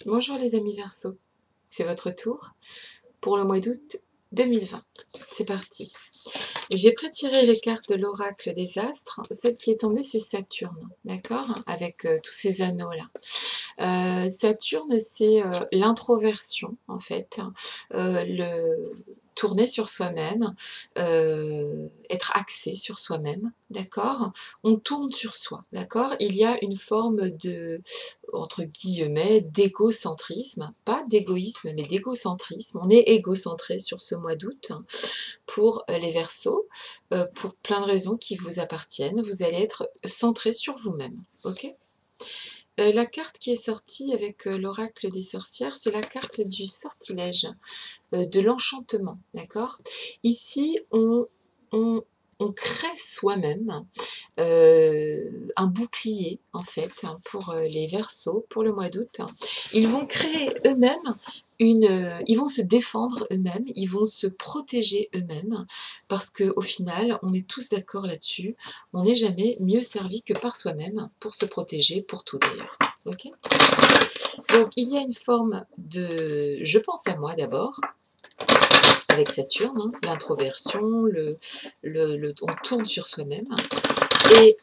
Bonjour les amis Verseau, c'est votre tour pour le mois d'août 2020. C'est parti. J'ai prétiré les cartes de l'oracle des astres. Celle qui est tombée, c'est Saturne, d'accord? Avec tous ces anneaux-là. Saturne, c'est l'introversion, en fait, le tourner sur soi-même, être axé sur soi-même, d'accord? On tourne sur soi, d'accord? Il y a une forme de, entre guillemets, d'égocentrisme, pas d'égoïsme, mais d'égocentrisme. On est égocentré sur ce mois d'août pour les Verseaux, pour plein de raisons qui vous appartiennent. Vous allez être centré sur vous-même, ok? La carte qui est sortie avec l'oracle des sorcières, c'est la carte du sortilège, de l'enchantement, d'accord? Ici, on, on crée soi-même un bouclier, en fait, pour les Verseaux, pour le mois d'août. Ils vont créer eux-mêmes ils vont se défendre eux-mêmes, ils vont se protéger eux-mêmes, parce qu'au final, on est tous d'accord là-dessus, on n'est jamais mieux servi que par soi-même, pour se protéger, pour tout d'ailleurs. Ok. Donc il y a une forme de je pense à moi d'abord, avec Saturne, hein, l'introversion, on tourne sur soi-même. Et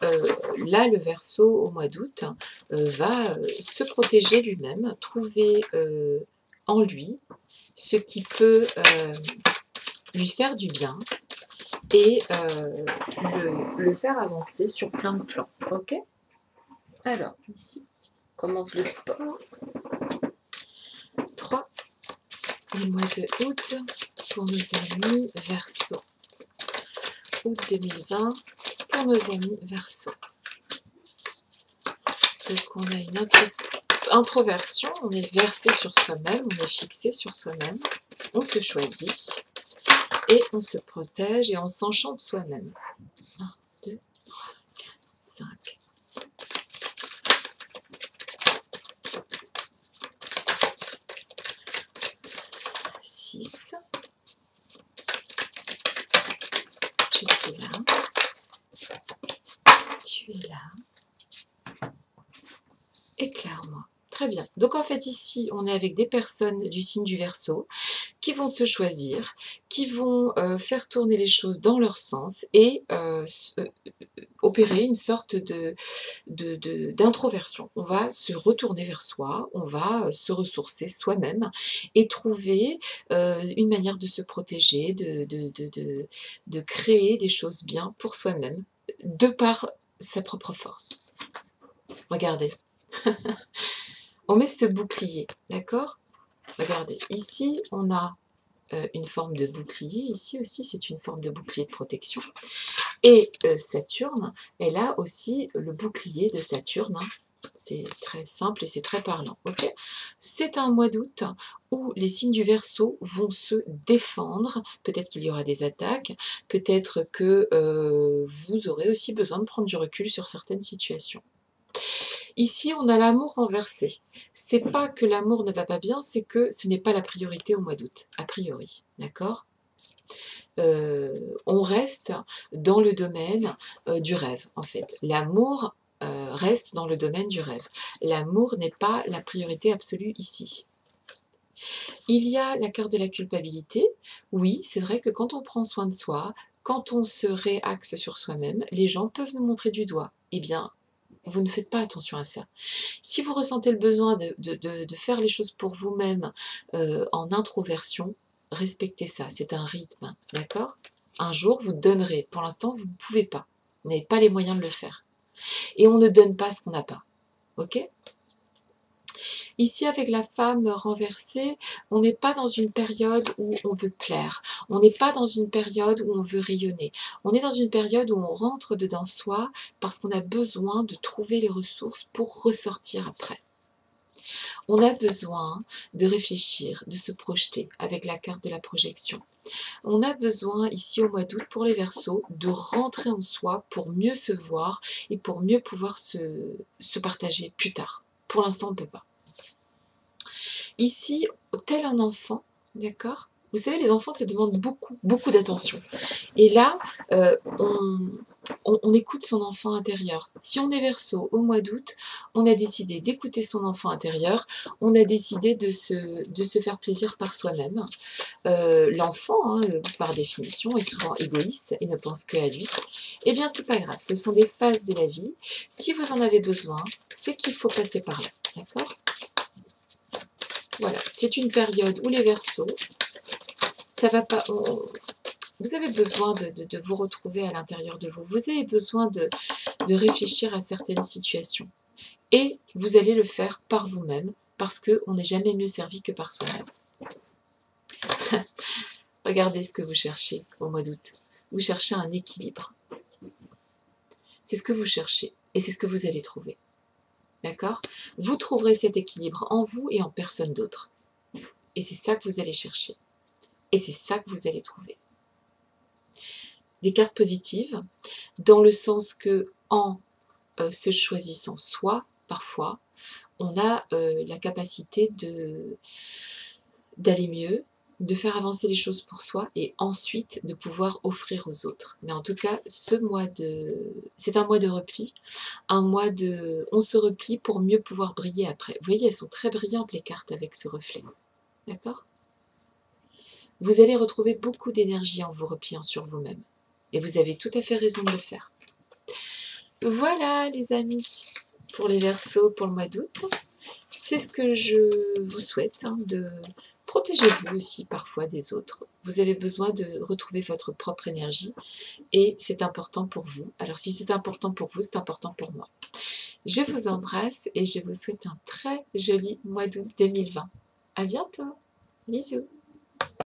là, le Verseau, au mois d'août, va se protéger lui-même, trouver en lui ce qui peut lui faire du bien et le faire avancer sur plein de plans. Ok. Alors, ici commence le sport. 3, le mois de août pour nos amis Verseau. Août 2020 pour nos amis Verseau. Donc on a une introversion, on est versé sur soi-même, on est fixé sur soi-même, on se choisit et on se protège et on s'enchante soi-même. 1, 2, 3, 4, 5. Je suis là. Tu es là. Éclaire-moi. Très bien. Donc en fait ici, on est avec des personnes du signe du Verseau qui vont se choisir, qui vont faire tourner les choses dans leur sens et opérer une sorte d'introversion. On va se retourner vers soi, on va se ressourcer soi-même et trouver une manière de se protéger, de créer des choses bien pour soi-même, de par sa propre force. Regardez. On met ce bouclier, d'accord? Regardez, ici on a une forme de bouclier, ici aussi c'est une forme de bouclier de protection. Et Saturne, elle a aussi le bouclier de Saturne, hein. C'est très simple et c'est très parlant. Okay, c'est un mois d'août où les signes du Verseau vont se défendre. Peut-être qu'il y aura des attaques, peut-être que vous aurez aussi besoin de prendre du recul sur certaines situations. Ici, on a l'amour renversé. C'est pas que l'amour ne va pas bien, c'est que ce n'est pas la priorité au mois d'août, a priori. D'accord? On reste dans le domaine du rêve, en fait. L'amour reste dans le domaine du rêve. L'amour n'est pas la priorité absolue ici. Il y a la carte de la culpabilité. Oui, c'est vrai que quand on prend soin de soi, quand on se réaxe sur soi-même, les gens peuvent nous montrer du doigt. Eh bien, vous ne faites pas attention à ça. Si vous ressentez le besoin de faire les choses pour vous-même en introversion, respectez ça, c'est un rythme, d'accord? Un jour, vous donnerez. Pour l'instant, vous ne pouvez pas. Vous n'avez pas les moyens de le faire. Et on ne donne pas ce qu'on n'a pas, ok? Ici, avec la femme renversée, on n'est pas dans une période où on veut plaire. On n'est pas dans une période où on veut rayonner. On est dans une période où on rentre dedans soi parce qu'on a besoin de trouver les ressources pour ressortir après. On a besoin de réfléchir, de se projeter avec la carte de la projection. On a besoin ici au mois d'août pour les Verseaux de rentrer en soi pour mieux se voir et pour mieux pouvoir se partager plus tard. Pour l'instant, on ne peut pas. Ici, tel un enfant, d'accord? Vous savez, les enfants, ça demande beaucoup, beaucoup d'attention. Et là, on écoute son enfant intérieur. Si on est Verseau au mois d'août, on a décidé d'écouter son enfant intérieur, on a décidé de se faire plaisir par soi-même. L'enfant, hein, par définition, est souvent égoïste et ne pense que à lui. Eh bien, c'est pas grave, ce sont des phases de la vie. Si vous en avez besoin, c'est qu'il faut passer par là, d'accord? Voilà, c'est une période où les Verseaux, ça va pas... vous avez besoin de vous retrouver à l'intérieur de vous. Vous avez besoin de réfléchir à certaines situations. Et vous allez le faire par vous-même, parce qu'on n'est jamais mieux servi que par soi-même. Regardez ce que vous cherchez au mois d'août. Vous cherchez un équilibre. C'est ce que vous cherchez, et c'est ce que vous allez trouver. D'accord? Vous trouverez cet équilibre en vous et en personne d'autre. Et c'est ça que vous allez chercher. Et c'est ça que vous allez trouver. Des cartes positives, dans le sens que en se choisissant soi, parfois, on a la capacité d'aller mieux, de faire avancer les choses pour soi et ensuite de pouvoir offrir aux autres. Mais en tout cas, c'est un mois de repli, on se replie pour mieux pouvoir briller après. Vous voyez, elles sont très brillantes les cartes avec ce reflet. D'accord? Vous allez retrouver beaucoup d'énergie en vous repliant sur vous-même. Et vous avez tout à fait raison de le faire. Voilà les amis, pour les Verseaux pour le mois d'août. C'est ce que je vous souhaite, hein, de protégez-vous aussi parfois des autres. Vous avez besoin de retrouver votre propre énergie et c'est important pour vous. Alors si c'est important pour vous, c'est important pour moi. Je vous embrasse et je vous souhaite un très joli mois d'août 2020. À bientôt. Bisous.